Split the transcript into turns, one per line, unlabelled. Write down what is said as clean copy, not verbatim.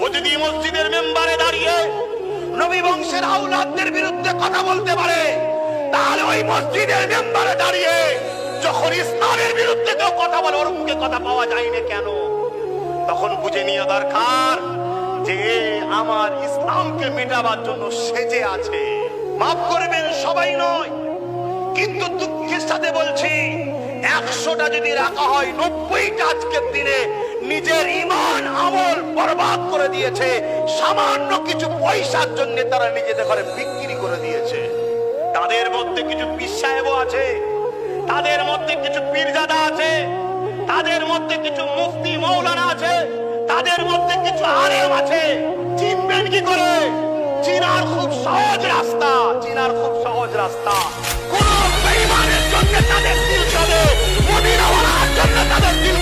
ও যদি মসজিদের মেম্বারে দাঁড়িয়ে নবী বংশের আওলাদদের বিরুদ্ধে কথা বলতে পারে, তাহলে ওই মসজিদের মেম্বারে দাঁড়িয়ে যখন ইসলামের বিরুদ্ধে কেউ কথা বলে ওর মুখে কথা পাওয়া যায় না কেন? তখন বুঝে নিয়ে দরকার যে আমার ইসলামকে মেটাবার জন্য সেজে আছে। মাফ করবেন, সবাই নয়, কিন্তু দুঃখের সাথে বলছি 100টা যদি রাখা হয় 90টা আজকের দিনে নিজের ঈমান আমল বরবাদ করে দিয়েছে। সামান্য কিছু পয়সার জন্য তারা নিজেদের ঘরে বিক্রি করে দিয়েছে। তাদের মধ্যে কিছু পীর সাহেবও আছে, তাদের মধ্যে কিছু পীরজাদা আছে, তাদের মধ্যে কিছু মুফতি মৌলানা আছে, তাদের মধ্যে কিছু আলেম আছে। চিনবেন কি করে? চিনার খুব সহজ রাস্তা, চিনার খুব সহজ রাস্তা। কোন বেঈমানের জন্য তাদের দিল চলে, মদিনাওয়ালার জন্য তাদের দিল